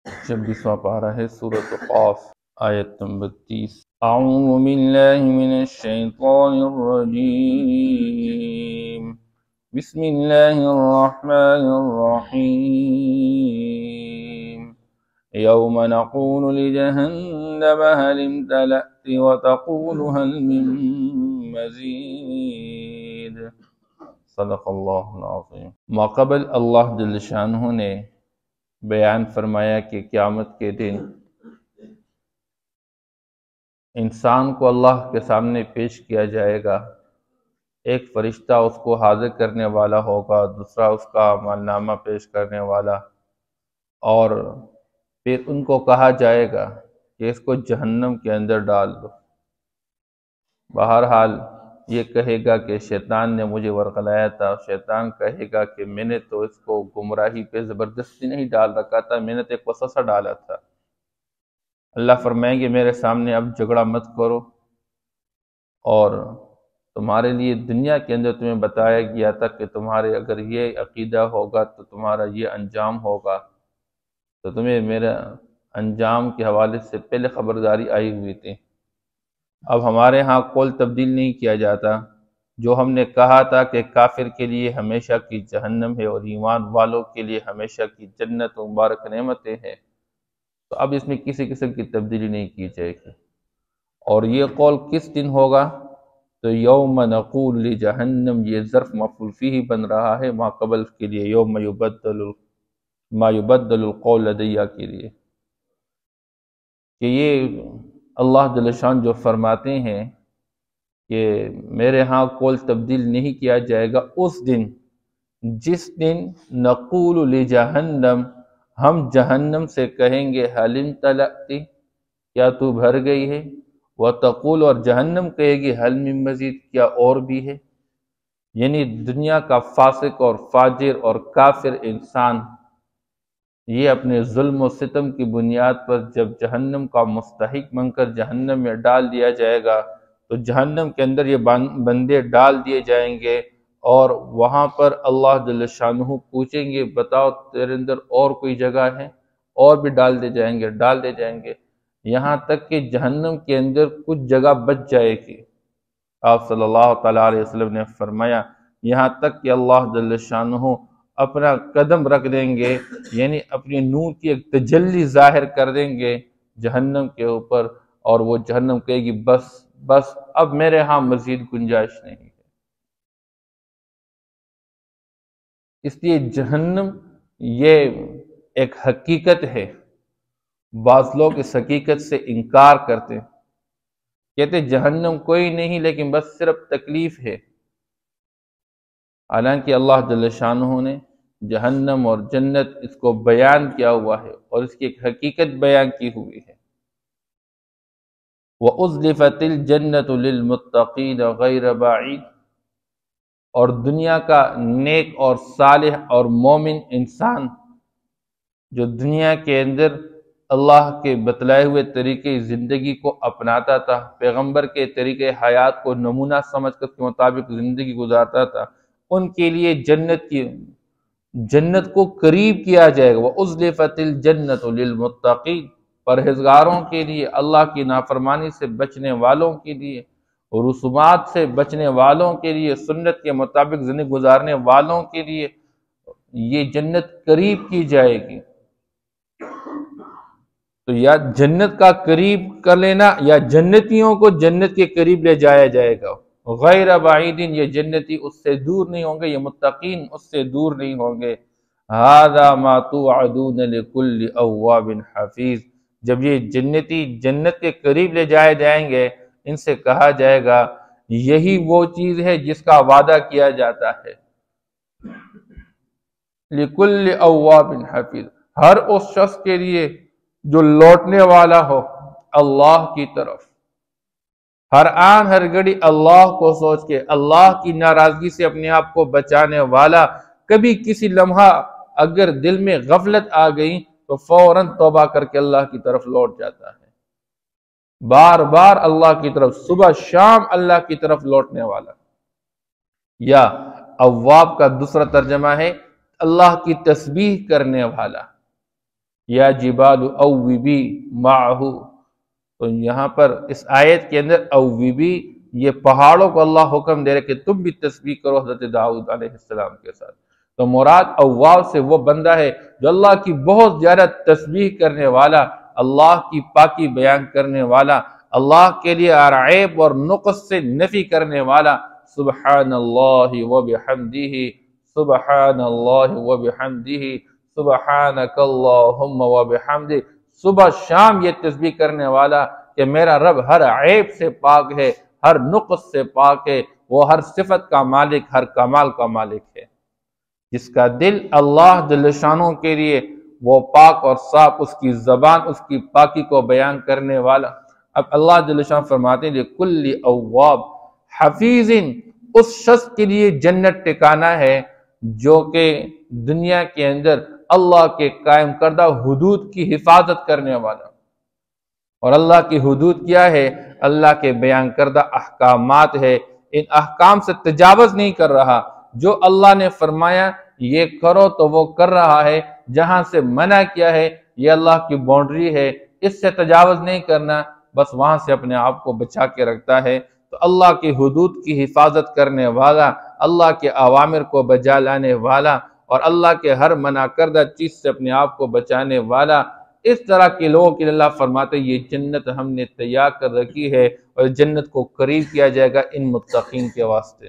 26واں پارہ ہے سورۃ قاف، آیت نمبر 30۔ اعوذ باللہ من الشیطان الرجیم، بسم اللہ الرحمن الرحیم۔ یوم نقول لجہنم هل امتلأت وتقول هل من مزید۔ صدق اللہ العظیم۔ ماقبل اللہ جل شانہ نے بیان فرمایا کہ قیامت کے دن انسان کو اللہ کے سامنے پیش کیا جائے گا۔ ایک فرشتہ اس کو حاضر کرنے والا ہوگا، دوسرا اس کا عمل نامہ پیش کرنے والا، اور پھر ان کو کہا جائے گا کہ اس کو جہنم کے اندر ڈال دو۔ بہرحال یہ کہے گا کہ شیطان نے مجھے ورغلایا تھا، شیطان کہے گا کہ میں نے تو اس کو گمراہی پہ زبردستی نہیں ڈال رکھا تھا، میں نے تو ایک وسوسہ ڈالا تھا۔ اللہ فرمائیں گے میرے سامنے اب جھگڑا مت کرو، اور تمہارے لیے دنیا کے اندر تمہیں بتایا گیا تھا کہ تمہارے اگر یہ عقیدہ ہوگا تو تمہارا یہ انجام ہوگا، تو تمہیں میرا انجام کے حوالے سے پہلے خبرداری آئی ہوئی تھی۔ اب ہمارے ہاں قول تبدیل نہیں کیا جاتا، جو ہم نے کہا تھا کہ کافر کے لیے ہمیشہ کی جہنم ہے اور ایمان والوں کے لیے ہمیشہ کی جنت و مبارک نعمتیں ہیں، تو اب اس میں کسی قسم کی تبدیلی نہیں کی جائے گی۔ اور یہ قول کس دن ہوگا؟ تو یوم نقول لجہنم، یہ ظرف مفعول فیہ بن رہا ہے ما قبل کے لیے، یوم ما یبدل القول لدیہ کے لیے، کہ یہ اللہ جل شان جو فرماتے ہیں کہ میرے ہاں قول تبدیل نہیں کیا جائے گا اس دن جس دن نقول لجہنم، ہم جہنم سے کہیں گے حل امتلأت، کیا تو بھر گئی ہے، وتقول، اور جہنم کہے گی حل من مزید، کیا اور بھی ہے۔ یعنی دنیا کا فاسق اور فاجر اور کافر انسان یہ اپنے ظلم و ستم کی بنیاد پر جب جہنم کا مستحق بن کر جہنم میں ڈال دیا جائے گا، تو جہنم کے اندر یہ بندے ڈال دیے جائیں گے، اور وہاں پر اللہ جل شانہ پوچھیں گے بتاؤ تیرے اندر اور کوئی جگہ ہے، اور بھی ڈال دے جائیں گے، یہاں تک کہ جہنم کے اندر کچھ جگہ بچ جائے گی۔ آپ صلی اللہ تعالیٰ علیہ وسلم نے فرمایا یہاں تک کہ اللہ جل شانہ اپنا قدم رکھ دیں گے، یعنی اپنی نور کی ایک تجلی ظاہر کر دیں گے جہنم کے اوپر، اور وہ جہنم کہے گی بس اب میرے ہاں مزید گنجائش نہیں ہے۔ اس لیے جہنم یہ ایک حقیقت ہے، بعض لوگ اس حقیقت سے انکار کرتے ہیں، کہتے جہنم کوئی نہیں لیکن بس صرف تکلیف ہے، حالانکہ اللہ جل شانہ نے جہنم اور جنت اس کو بیان کیا ہوا ہے اور اس کی ایک حقیقت بیان کی ہوئی ہے۔ وَأُزْلِفَتِ الْجَنَّةُ لِلْمُتَّقِينَ غَيْرَ بَعِيدٍ، اور دنیا کا نیک اور صالح اور مومن انسان جو دنیا کے اندر اللہ کے بتلائے ہوئے طریقے زندگی کو اپناتا تھا، پیغمبر کے طریقے حیات کو نمونہ سمجھ کر کے مطابق زندگی گزارتا تھا، ان کے لیے جنت کو قریب کیا جائے گا۔ وَأُزْلِفَتِ الْجَنَّةُ لِلْمُتَّقِينَ، پرہیزگاروں کے لیے، اللہ کی نافرمانی سے بچنے والوں کے لیے، رسومات سے بچنے والوں کے لیے، سنت کے مطابق زندگی گزارنے والوں کے لیے یہ جنت قریب کی جائے گی۔ تو یا جنت کا قریب کر لینا یا جنتیوں کو جنت کے قریب لے جایا جائے گا۔ غیر بعیدین، یہ جنتی اس سے دور نہیں ہوں گے، یہ متقین اس سے دور نہیں ہوں گے۔ ھذا ما توعدون لکل اواب حفیظ، جب یہ جنتی جنت کے قریب لے جائے جائیں گے، ان سے کہا جائے گا یہی وہ چیز ہے جس کا وعدہ کیا جاتا ہے۔ لکل اواب حفیظ، ہر اس شخص کے لیے جو لوٹنے والا ہو اللہ کی طرف، ہر آن ہر گھڑی اللہ کو سوچ کے، اللہ کی ناراضگی سے اپنے آپ کو بچانے والا، کبھی کسی لمحہ اگر دل میں غفلت آ گئی تو فوراً توبہ کر کے اللہ کی طرف لوٹ جاتا ہے، بار بار اللہ کی طرف، صبح شام اللہ کی طرف لوٹنے والا۔ یا اواب کا دوسرا ترجمہ ہے اللہ کی تسبیح کرنے والا، یا جبال اوبی معہو، تو یہاں پر اس آیت کے اندر اوبی، یہ پہاڑوں کو اللہ حکم دے رہے کہ تم بھی تسبیح کرو حضرت داؤد علیہ السلام کے ساتھ۔ تو مراد اواب سے وہ بندہ ہے جو اللہ کی بہت زیادہ تسبیح کرنے والا، اللہ کی پاکی بیان کرنے والا، اللہ کے لیے عیب اور نقص سے نفی کرنے والا۔ سبحان اللہ وبحمدہ، سبحان اللہ وبحمدہ، سبحانک اللہم وبحمدک، صبح شام یہ تسبیح کرنے والا کہ میرا رب ہر عیب سے پاک ہے، ہر نقص سے پاک ہے، وہ ہر صفت کا مالک، ہر کمال کا مالک ہے۔ جس کا دل اللہ جل شانہ کے لیے وہ پاک اور صاف، اس کی زبان اس کی پاکی کو بیان کرنے والا۔ اب اللہ جل شانہ فرماتے ہیں لِكُلِّ أَوَّابٍ حفیظٍ، اس شخص کے لیے جنت ٹھکانہ ہے جو کہ دنیا کے اندر اللہ کے قائم کردہ حدود کی حفاظت کرنے والا۔ اور اللہ کی حدود کیا ہے؟ اللہ کے بیان کردہ احکامات ہے، ان احکام سے تجاوز نہیں کر رہا۔ جو اللہ نے فرمایا یہ کرو تو وہ کر رہا ہے، جہاں سے منع کیا ہے یہ اللہ کی باؤنڈری ہے، اس سے تجاوز نہیں کرنا، بس وہاں سے اپنے آپ کو بچا کے رکھتا ہے۔ تو اللہ کی حدود کی حفاظت کرنے والا، اللہ کے اوامر کو بجا لانے والا، اور اللہ کے ہر منع کردہ چیز سے اپنے آپ کو بچانے والا، اس طرح کے لوگوں کے لیے اللہ فرماتے ہیں یہ جنت ہم نے تیار کر رکھی ہے، اور جنت کو قریب کیا جائے گا ان متقین کے واسطے۔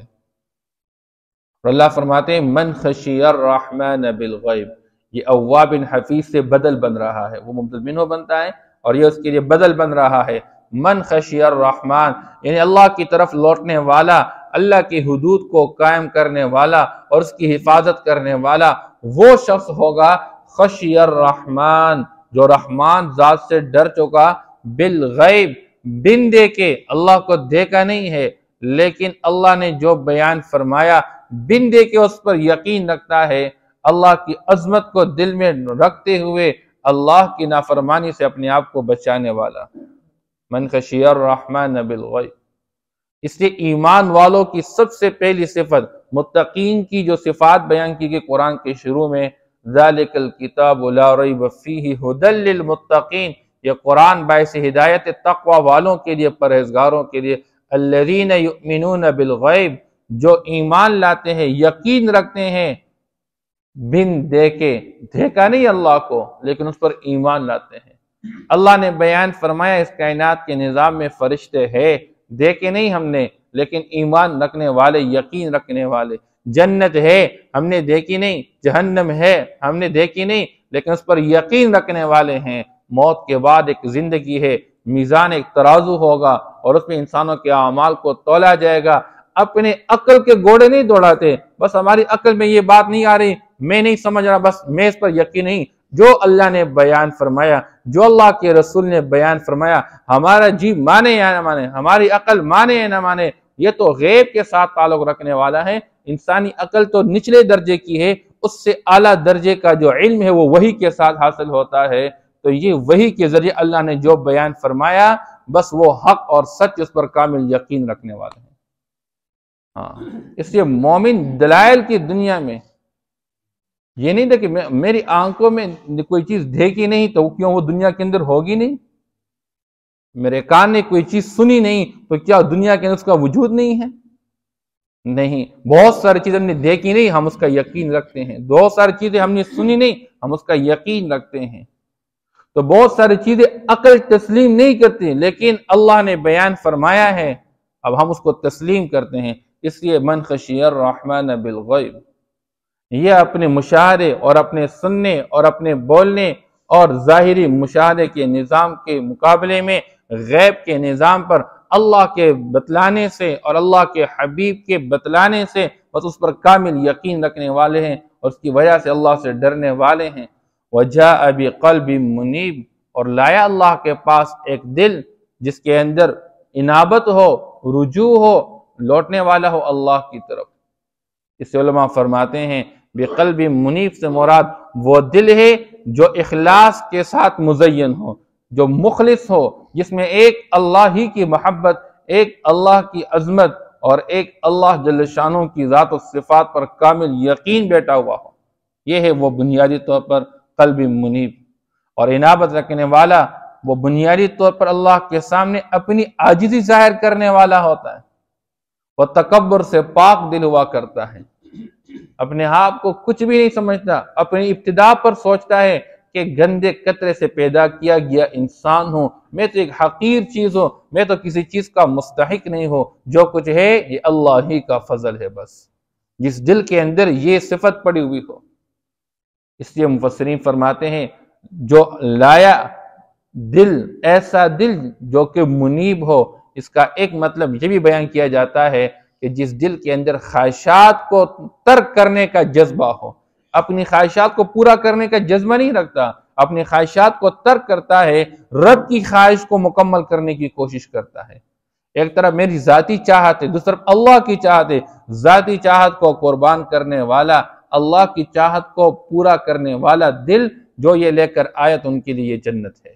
اور اللہ فرماتے ہیں من خشی الرحمن بالغیب، یہ اواب حفیظ سے بدل بن رہا ہے، وہ مبدل منہ بنتا ہے اور یہ اس کے لیے بدل بن رہا ہے۔ من خشی الرحمن یعنی اللہ کی طرف لوٹنے والا، اللہ کی حدود کو قائم کرنے والا اور اس کی حفاظت کرنے والا، وہ شخص ہوگا خشی الرحمن جو رحمان ذات سے ڈر چکا، بالغیب بن دے کے، اللہ کو دیکھا نہیں ہے لیکن اللہ نے جو بیان فرمایا بن دے کے اس پر یقین رکھتا ہے، اللہ کی عظمت کو دل میں رکھتے ہوئے اللہ کی نافرمانی سے اپنے آپ کو بچانے والا۔ من خشی الرحمن بالغیب، اس لیے ایمان والوں کی سب سے پہلی صفت، متقین کی جو صفات بیان کی گئی قرآن کے شروع میں، ذالک الکتاب لا ریب فیہ ھدی للمتقین، یہ قرآن باعث ہدایت تقوی والوں کے لیے، پرہیزگاروں کے لیے، الذین یؤمنون بالغیب، جو ایمان لاتے ہیں، یقین رکھتے ہیں، بن دے کے، دیکھا نہیں اللہ کو لیکن اس پر ایمان لاتے ہیں۔ اللہ نے بیان فرمایا اس کائنات کے نظام میں فرشتے ہیں، دیکھے نہیں ہم نے لیکن ایمان رکھنے والے، یقین رکھنے والے۔ جنت ہے ہم نے دیکھی نہیں، جہنم ہے ہم نے دیکھی نہیں لیکن اس پر یقین رکھنے والے ہیں۔ موت کے بعد ایک زندگی ہے، میزان ایک ترازو ہوگا اور اس میں انسانوں کے اعمال کو تولا جائے گا۔ اپنے عقل کے گھوڑے نہیں دوڑاتے، بس ہماری عقل میں یہ بات نہیں آ رہی، میں نہیں سمجھ رہا، بس میں اس پر یقین نہیں۔ جو اللہ نے بیان فرمایا، جو اللہ کے رسول نے بیان فرمایا، ہمارا جی مانے یا نہ مانے، ہماری عقل مانے یا نہ مانے، یہ تو غیب کے ساتھ تعلق رکھنے والا ہے۔ انسانی عقل تو نچلے درجے کی ہے، اس سے اعلیٰ درجے کا جو علم ہے وہ وحی کے ساتھ حاصل ہوتا ہے۔ تو یہ وحی کے ذریعے اللہ نے جو بیان فرمایا، بس وہ حق اور سچ، اس پر کامل یقین رکھنے والے ہیں۔ اس لیے مومن دلائل کی دنیا میں یہ نہیں تھا کہ میری آنکھوں میں کوئی چیز دیکھی نہیں تو کیوں وہ دنیا کے اندر ہوگی نہیں، میرے کان نے کوئی چیز سنی نہیں تو کیا دنیا کے اندر اس کا وجود نہیں ہے؟ نہیں، بہت ساری چیزیں ہم نے دیکھی نہیں، ہم اس کا یقین رکھتے ہیں۔ بہت ساری چیزیں ہم نے سنی نہیں، ہم اس کا یقین رکھتے ہیں۔ تو بہت ساری چیزیں عقل تسلیم نہیں کرتی لیکن اللہ نے بیان فرمایا ہے، اب ہم اس کو تسلیم کرتے ہیں۔ اس لیے من خشی الرحمن بالغیب، یہ اپنے مشاہدے اور اپنے سننے اور اپنے بولنے اور ظاہری مشاہدے کے نظام کے مقابلے میں غیب کے نظام پر اللہ کے بتلانے سے اور اللہ کے حبیب کے بتلانے سے بس اس پر کامل یقین رکھنے والے ہیں اور اس کی وجہ سے اللہ سے ڈرنے والے ہیں۔ وَجَاءَ بِقَلْبٍ مُنِيبٍ، اور لایا اللہ کے پاس ایک دل جس کے اندر انابت ہو، رجوع ہو، لوٹنے والا ہو اللہ کی طرف۔ اس سے علماء فرماتے ہیں بقلب منیب سے مراد وہ دل ہے جو اخلاص کے ساتھ مزین ہو، جو مخلص ہو، جس میں ایک اللہ ہی کی محبت، ایک اللہ کی عظمت اور ایک اللہ جل شانہ کی ذات و صفات پر کامل یقین بیٹھا ہوا ہو۔ یہ ہے وہ بنیادی طور پر قلب منیب۔ اور انابت رکھنے والا وہ بنیادی طور پر اللہ کے سامنے اپنی عاجزی ظاہر کرنے والا ہوتا ہے، وہ تکبر سے پاک دل ہوا کرتا ہے، اپنے آپ کو کچھ بھی نہیں سمجھتا، اپنی ابتدا پر سوچتا ہے کہ گندے قطرے سے پیدا کیا گیا انسان ہوں، میں تو ایک حقیر چیز ہوں، میں تو کسی چیز کا مستحق نہیں ہوں، جو کچھ ہے یہ اللہ ہی کا فضل ہے بس۔ جس دل کے اندر یہ صفت پڑی ہوئی ہو، اس لیے مفسرین فرماتے ہیں جو لایا دل، ایسا دل جو کہ منیب ہو، اس کا ایک مطلب یہ بھی بیان کیا جاتا ہے کہ جس دل کے اندر خواہشات کو ترک کرنے کا جذبہ ہو، اپنی خواہشات کو پورا کرنے کا جذبہ نہیں رکھتا، اپنی خواہشات کو ترک کرتا ہے، رب کی خواہش کو مکمل کرنے کی کوشش کرتا ہے۔ ایک طرف میری ذاتی چاہت ہے، دوسری طرف اللہ کی چاہت ہے، ذاتی چاہت کو قربان کرنے والا، اللہ کی چاہت کو پورا کرنے والا دل جو یہ لے کر آیا تو ان کے لیے جنت ہے۔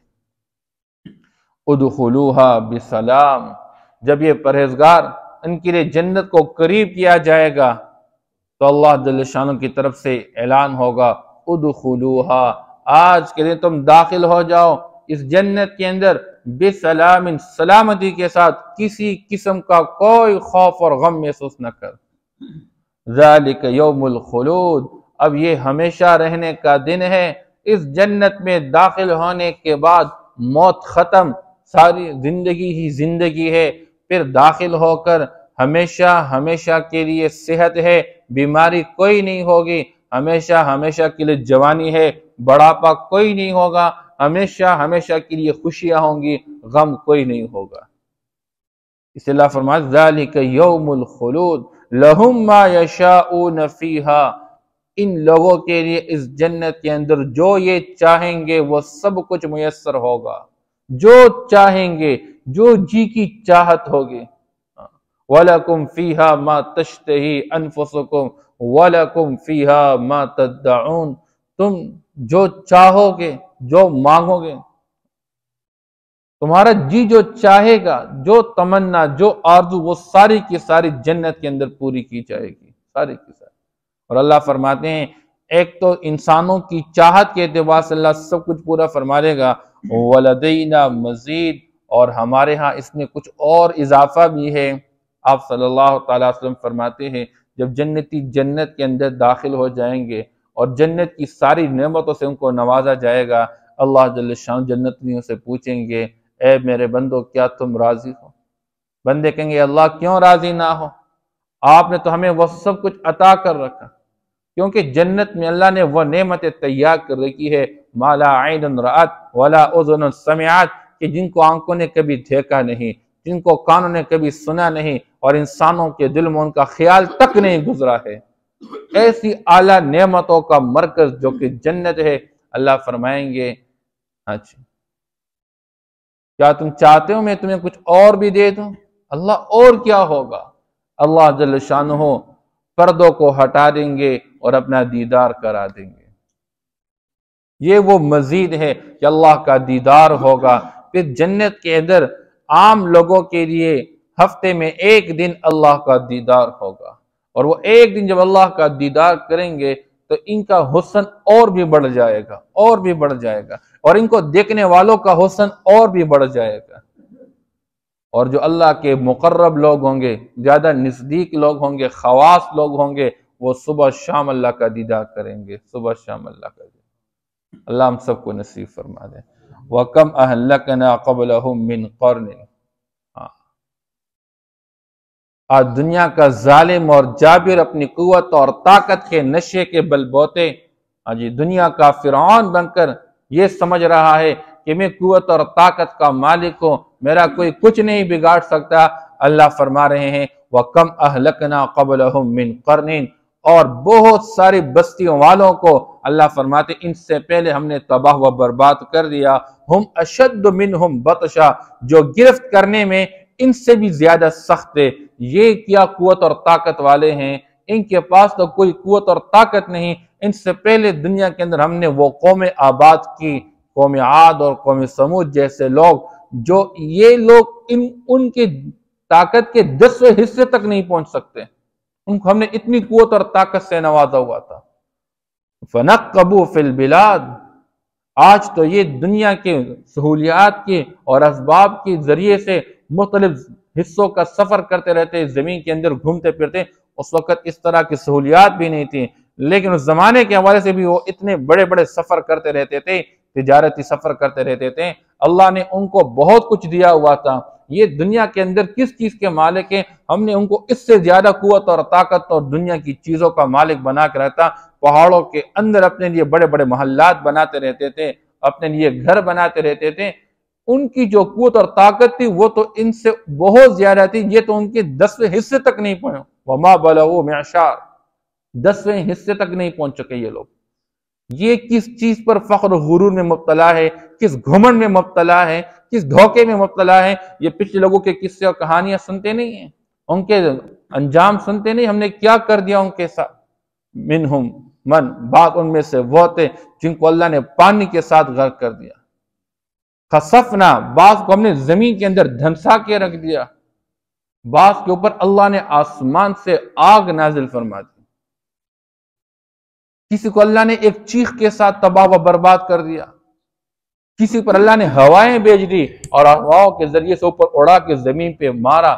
ادخلوها بسلام، جب یہ پرہیزگار ان کے لیے جنت کو قریب کیا جائے گا تو اللہ جل شانہ کی طرف سے اعلان ہوگا ادخلوها، آج کے دن تم داخل ہو جاؤ اس جنت کے اندر بسلام، سلامتی کے ساتھ، کسی قسم کا کوئی خوف اور غم محسوس نہ کر۔ ذالک یوم الخلود، اب یہ ہمیشہ رہنے کا دن ہے، اس جنت میں داخل ہونے کے بعد موت ختم، ساری زندگی ہی زندگی ہے، پھر داخل ہو کر ہمیشہ ہمیشہ کے لیے صحت ہے، بیماری کوئی نہیں ہوگی، ہمیشہ ہمیشہ کے لیے جوانی ہے، بڑھاپا کوئی نہیں ہوگا، ہمیشہ ہمیشہ کے لیے خوشیاں ہوں گی، غم کوئی نہیں ہوگا۔ اس اللہ فرمایا ذالک یوم الخلود لہم ما یشاؤون فیہا، ان لوگوں کے لیے اس جنت کے اندر جو یہ چاہیں گے وہ سب کچھ میسر ہوگا، جو چاہیں گے، جو جی کی چاہت ہوگی۔ وَلَكُمْ فِيهَا مَا تَشْتَهِي أَنفُسُكُمْ وَلَكُمْ فِيهَا مَا تَدَّعُونَ، تم جو چاہو گے، جو مانگو گے، تمہارا جی جو چاہے گا، جو تمنا، جو آرزو، وہ ساری کی ساری جنت کے اندر پوری کی جائے گی، ساری کی ساری۔ اور اللہ فرماتے ہیں ایک تو انسانوں کی چاہت کے اعتبار سے اللہ سب کچھ پورا فرما لے گا، وَلَدَيْنَا مزید، اور ہمارے ہاں اس میں کچھ اور اضافہ بھی ہے۔ آپ صلی اللہ تعالیٰ وسلم فرماتے ہیں جب جنتی جنت کے اندر داخل ہو جائیں گے اور جنت کی ساری نعمتوں سے ان کو نوازا جائے گا، اللہ جل شان جنتیوں سے پوچھیں گے اے میرے بندو کیا تم راضی ہو؟ بندے کہیں گے اللہ کیوں راضی نہ ہو، آپ نے تو ہمیں وہ سب کچھ عطا کر رکھا، کیونکہ جنت میں اللہ نے وہ نعمتیں تیار کر رکھی ہے ما لا عین رأت ولا اذن سمعت، کہ جن کو آنکھوں نے کبھی دیکھا نہیں، جن کو کانوں نے کبھی سنا نہیں، اور انسانوں کے دل میں ان کا خیال تک نہیں گزرا ہے۔ ایسی اعلیٰ نعمتوں کا مرکز جو کہ جنت ہے، اللہ فرمائیں گے اچھا کیا تم چاہتے ہو میں تمہیں کچھ اور بھی دے دوں؟ اللہ اور کیا ہوگا؟ اللہ جل شانہ پردوں کو ہٹا دیں گے اور اپنا دیدار کرا دیں گے۔ یہ وہ مزید ہے کہ اللہ کا دیدار ہوگا۔ پھر جنت کے اندر عام لوگوں کے لیے ہفتے میں ایک دن اللہ کا دیدار ہوگا، اور وہ ایک دن جب اللہ کا دیدار کریں گے تو ان کا حسن اور بھی بڑھ جائے گا، اور بھی بڑھ جائے گا، اور ان کو دیکھنے والوں کا حسن اور بھی بڑھ جائے گا۔ اور جو اللہ کے مقرب لوگ ہوں گے، زیادہ نزدیک لوگ ہوں گے، خواص لوگ ہوں گے، وہ صبح شام اللہ کا دیدار کریں گے، صبح شام اللہ کا دیدار۔ اللہ ہم سب کو نصیب فرما دے۔ وَكَمْ أَهْلَكْنَا قَبْلَهُمْ مِنْ قَرْنٍ، آج دنیا کا ظالم اور جابر اپنی قوت اور طاقت کے نشے کے بل بوتے آج دنیا کا فرعون بن کر یہ سمجھ رہا ہے کہ میں قوت اور طاقت کا مالک ہوں، میرا کوئی کچھ نہیں بگاڑ سکتا۔ اللہ فرما رہے ہیں وَكَمْ أَهْلَكْنَا قَبْلَهُمْ مِنْ قَرْنٍ، اور بہت ساری بستیوں والوں کو اللہ فرماتے ان سے پہلے ہم نے تباہ و برباد کر دیا۔ ہم اشد منہم بطشا، جو گرفت کرنے میں ان سے بھی زیادہ سخت ہے۔ یہ کیا قوت اور طاقت والے ہیں، ان کے پاس تو کوئی قوت اور طاقت نہیں۔ ان سے پہلے دنیا کے اندر ہم نے وہ قوم آباد کی، قوم عاد اور قوم سمود جیسے لوگ، جو یہ لوگ ان کی طاقت کے 10ویں حصے تک نہیں پہنچ سکتے، ان کو ہم نے اتنی قوت اور طاقت سے نوازا ہوا تھا۔ فَنَقَّبُوا فِي الْبِلَادِ، آج تو یہ دنیا کے سہولیات کے اور اسباب کے ذریعے سے مختلف حصوں کا سفر کرتے رہتے، زمین کے اندر گھومتے پھرتے۔ اس وقت اس طرح کی سہولیات بھی نہیں تھی، لیکن اس زمانے کے حوالے سے بھی وہ اتنے بڑے بڑے سفر کرتے رہتے تھے، تجارتی سفر کرتے رہتے تھے۔ اللہ نے ان کو بہت کچھ دیا ہوا تھا۔ یہ دنیا کے اندر کس چیز کے مالک ہیں؟ ہم نے ان کو اس سے زیادہ قوت اور طاقت اور دنیا کی چیزوں کا مالک بنا کے رہتا۔ پہاڑوں کے اندر اپنے لیے بڑے بڑے محلات بناتے رہتے تھے، اپنے لیے گھر بناتے رہتے تھے۔ ان کی جو قوت اور طاقت تھی وہ تو ان سے بہت زیادہ تھی، یہ تو ان کے 10ویں حصے تک نہیں پہنچے۔ وما بلغوا معشار، 10ویں حصے تک نہیں پہنچ چکے یہ لوگ۔ یہ کس چیز پر فخر و غرور میں مبتلا ہے، کس گھمنڈ میں مبتلا ہے، کس دھوکے میں مبتلا ہے؟ یہ پچھلے لوگوں کے قصے اور کہانیاں سنتے نہیں ہیں، ان کے انجام سنتے نہیں، ہم نے کیا کر دیا ان کے ساتھ۔ منہم من، بعض ان میں سے وہ تھے جن کو اللہ نے پانی کے ساتھ غرق کر دیا۔ خسفنا، بعض کو ہم نے زمین کے اندر دھنسا کے رکھ دیا، بعض کے اوپر اللہ نے آسمان سے آگ نازل فرما دی، کسی کو اللہ نے ایک چیخ کے ساتھ تباہ و برباد کر دیا، کسی پر اللہ نے ہوائیں بھیج دی اور ہواؤں کے ذریعے سے اوپر اڑا کے زمین پہ مارا،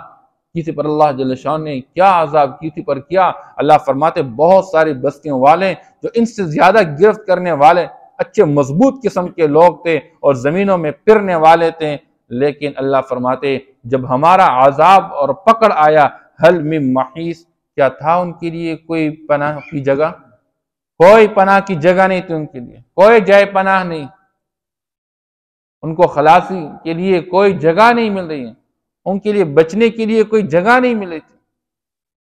کسی پر اللہ جل شان نے کیا عذاب کسی پر کیا۔ اللہ فرماتے بہت ساری بستیوں والے جو ان سے زیادہ گرفت کرنے والے اچھے مضبوط قسم کے لوگ تھے اور زمینوں میں پھرنے والے تھے، لیکن اللہ فرماتے جب ہمارا عذاب اور پکڑ آیا، حل من محیص، کیا تھا ان کے لیے کوئی پناہ کی جگہ؟ کوئی پناہ کی جگہ نہیں تھی ان کے لیے، کوئی جائے پناہ نہیں، ان کو خلاصی کے لیے کوئی جگہ نہیں مل رہی ہے، ان کے لیے بچنے کے لیے کوئی جگہ نہیں مل رہی تھی۔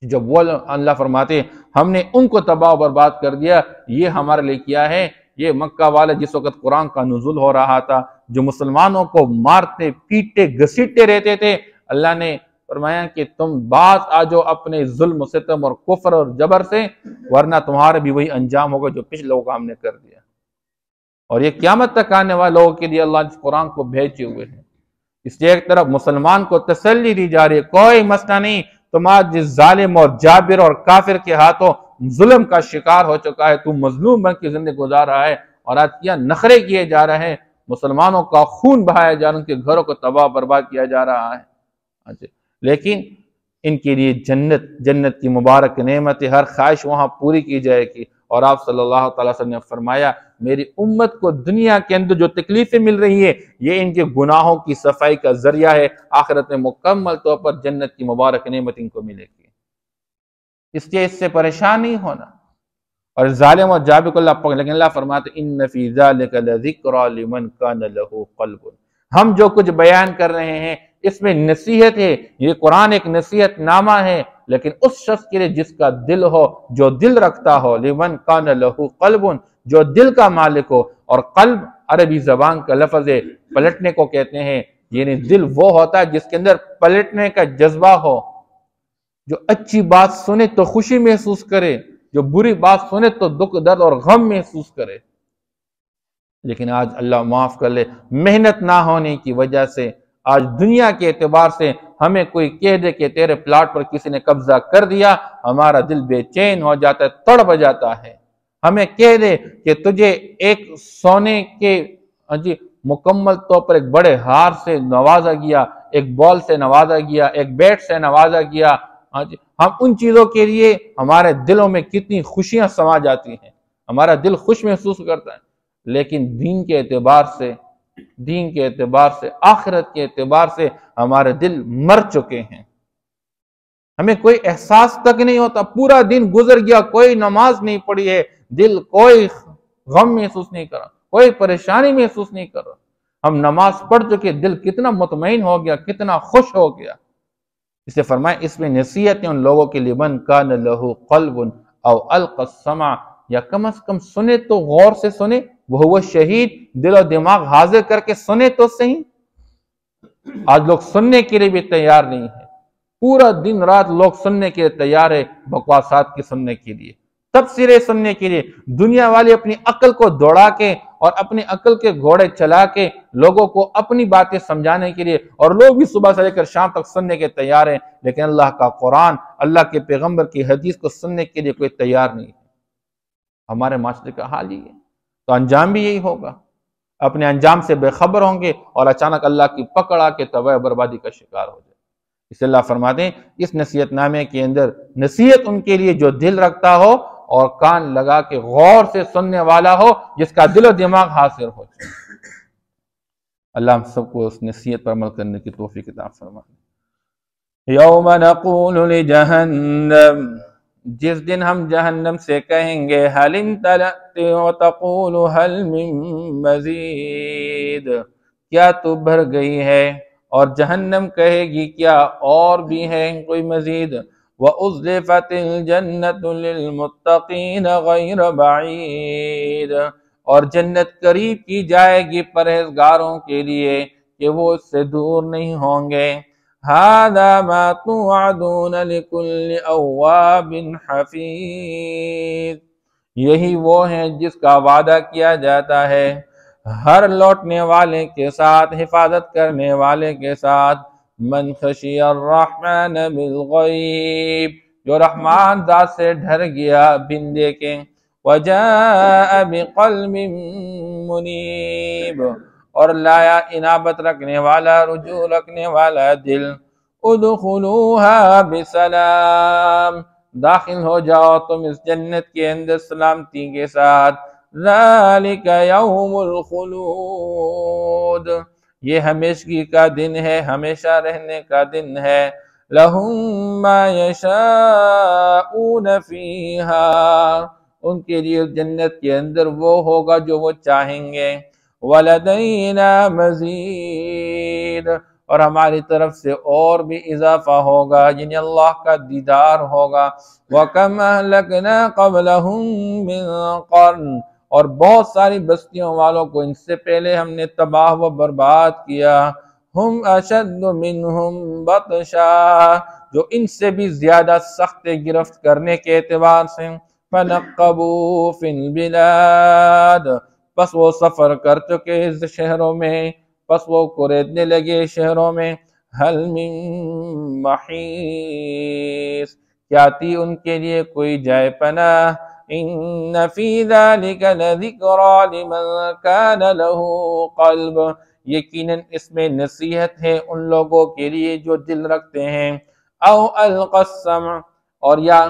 جب وہ اللہ فرماتے ہم نے ان کو تباہ و برباد کر دیا، یہ ہمارے لیے کیا ہے؟ یہ مکہ والے جس وقت قرآن کا نزول ہو رہا تھا، جو مسلمانوں کو مارتے پیٹتے گھسیٹتے رہتے تھے، اللہ نے فرمایا کہ تم باز آ جاؤ اپنے ظلم و ستم اور کفر اور جبر سے، ورنہ تمہارے بھی وہی انجام ہوگا جو پچھلے لوگوں کا ہم نے کر دیا۔ اور یہ قیامت تک آنے والے لوگوں کے لیے اللہ اس قرآن کو بھیجے ہوئے ہیں۔ اس لیے ایک طرف مسلمان کو تسلی دی جا رہی ہے، کوئی مسئلہ نہیں، تم آج جس ظالم اور جابر اور کافر کے ہاتھوں ظلم کا شکار ہو چکا ہے، تم مظلوم بن کی زندگی گزار رہا ہے، اور آج کیا نخرے کیے جا رہے ہیں، مسلمانوں کا خون بہایا جا رہا ہے، ان کے گھروں کو تباہ برباد کیا جا رہا ہے، لیکن ان کے لیے جنت کی مبارک نعمت، ہر خواہش وہاں پوری کی جائے گی۔ اور آپ صلی اللہ تعالیٰ وسلم نے فرمایا میری امت کو دنیا کے اندر جو تکلیفیں مل رہی ہیں یہ ان کے گناہوں کی صفائی کا ذریعہ ہے، آخرت میں مکمل طور پر جنت کی مبارک نعمت ان کو ملے گی، اس لیے اس سے پریشان نہیں ہونا۔ اور ظالم اور جابر کو اللہ لیکن اللہ فرماتے ان فی ذلک لذکری لمن کان لہ قلب، ہم جو کچھ بیان کر رہے ہیں اس میں نصیحت ہے، یہ قرآن ایک نصیحت نامہ ہے، لیکن اس شخص کے لیے جس کا دل ہو، جو دل رکھتا ہو، لمن کان لہ قلب، جو دل کا مالک ہو۔ اور قلب عربی زبان کا لفظ ہے، پلٹنے کو کہتے ہیں، یعنی دل وہ ہوتا ہے جس کے اندر پلٹنے کا جذبہ ہو، جو اچھی بات سنے تو خوشی محسوس کرے، جو بری بات سنے تو دکھ درد اور غم محسوس کرے۔ لیکن آج اللہ معاف کر لے، محنت نہ ہونے کی وجہ سے آج دنیا کے اعتبار سے ہمیں کوئی کہہ دے کہ تیرے پلاٹ پر کسی نے قبضہ کر دیا، ہمارا دل بے چین ہو جاتا ہے، تڑپ جاتا ہے۔ ہمیں کہہ دے کہ تجھے ایک سونے کے مکمل طور پر ایک بڑے ہار سے نوازا گیا، ایک بال سے نوازا گیا، ایک بیٹ سے نوازا گیا، ہم ان چیزوں کے لیے ہمارے دلوں میں کتنی خوشیاں سما جاتی ہیں، ہمارا دل خوش محسوس کرتا ہے، لیکن دین کے اعتبار سے آخرت کے اعتبار سے ہمارے دل مر چکے ہیں، ہمیں کوئی احساس تک نہیں ہوتا، پورا دن گزر گیا، کوئی نماز نہیں پڑھی ہے، دل کوئی غم محسوس نہیں کر رہا، کوئی پریشانی محسوس نہیں کر رہا، ہم نماز پڑھ چکے، دل کتنا مطمئن ہو گیا، کتنا خوش ہو گیا۔ اسے فرمائے اس میں نصیحت ہے ان لوگوں کے لیے، من کان لہ قلب او القى السمع، یا کم از کم سنے تو غور سے سنے، وہ شہید، دل و دماغ حاضر کر کے سنے تو صحیح۔ آج لوگ سننے کے لیے بھی تیار نہیں ہے، پورا دن رات لوگ سننے کے لیے تیار ہے، بکواسات کی سننے کے لیے، تبصرے سننے کے لیے، دنیا والے اپنی عقل کو دوڑا کے اور اپنی عقل کے گھوڑے چلا کے لوگوں کو اپنی باتیں سمجھانے کے لیے، اور لوگ بھی صبح سے لے کر شام تک سننے کے تیار ہیں، لیکن اللہ کا قرآن، اللہ کے پیغمبر کی حدیث کو سننے کے لیے کوئی تیار نہیں ہے۔ ہمارے معاشرے کا حال ہی ہے، تو انجام بھی یہی ہوگا۔ اپنے انجام سے بے خبر ہوں گے اور اچانک اللہ کی پکڑ آ کے تباہ بربادی کا شکار ہو جائے۔ اس لیے اللہ فرماتے ہیں اس نصیحت نامے کے اندر نصیحت ان کے لیے جو دل رکھتا ہو اور کان لگا کے غور سے سننے والا ہو، جس کا دل و دماغ حاضر ہو جائے۔ اللہ ہم سب کو اس نصیحت پر عمل کرنے کی توفیق عطا فرمائے۔ یوم نقول لجہنم، جس دن ہم جہنم سے کہیں گے حل امتلأت وتقول حل من مزید، کیا تو بھر گئی ہے، اور جہنم کہے گی کیا اور بھی ہے کوئی مزید۔ وَأُزْلِفَتِ الْجَنَّةُ لِلْمُتَّقِينَ غَيْرَ بَعِيدٍ، اور جنت قریب کی جائے گی پرہیزگاروں کے لیے کہ وہ اس سے دور نہیں ہوں گے۔ هَذَا مَا تُوعَدُونَ لِكُلِّ أَوَّابٍ حَفِيظٍ، یہی وہ ہیں جس کا وعدہ کیا جاتا ہے ہر لوٹنے والے کے ساتھ، حفاظت کرنے والے کے ساتھ۔ من خشی الرحمن بالغیب، جو رحمان ذات سے ڈر گیا بن دیکھے۔ وجاء بقلب منیب، اور لایا انابت رکھنے والا، رجوع رکھنے والا دل۔ ادخلوها بسلام، داخل ہو جاؤ تم اس جنت کے اندر سلامتی کے ساتھ۔ ذالک یوم الخلود، یہ ہمیشگی کا دن ہے، ہمیشہ رہنے کا دن ہے۔ لہم ما یشاءون فیہا، ان کے لیے جنت کے اندر وہ ہوگا جو وہ چاہیں گے۔ ولدینا مزید، اور ہماری طرف سے اور بھی اضافہ ہوگا، یعنی اللہ کا دیدار ہوگا۔ وَكَمْ أَهْلَكْنَا قَبْلَهُمْ مِنْ قَرْنٍ، اور بہت ساری بستیوں والوں کو ان سے پہلے ہم نے تباہ و برباد کیا۔ ہم اشد منہم بطشا، جو ان سے بھی زیادہ سخت گرفت کرنے کے اعتبار سے۔ فنقبوا فی البلاد، پس وہ سفر کر چکے اس شہروں میں، پس وہ کوریدنے لگے شہروں میں۔ حل من محیص، کیا تھی ان کے لیے کوئی جائے پناہ۔ ان فی ذلک لذکری لمن کان لہ قلب، یقیناً اس میں نصیحت ہے ان لوگوں کے لیے جو دل رکھتے ہیں۔ او القی السمع، اور یا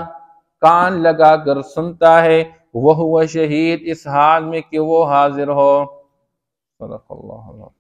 کان لگا کر سنتا ہے، وہو شہید، اس حال میں کہ وہ حاضر ہو۔ صدق اللہ العظیم۔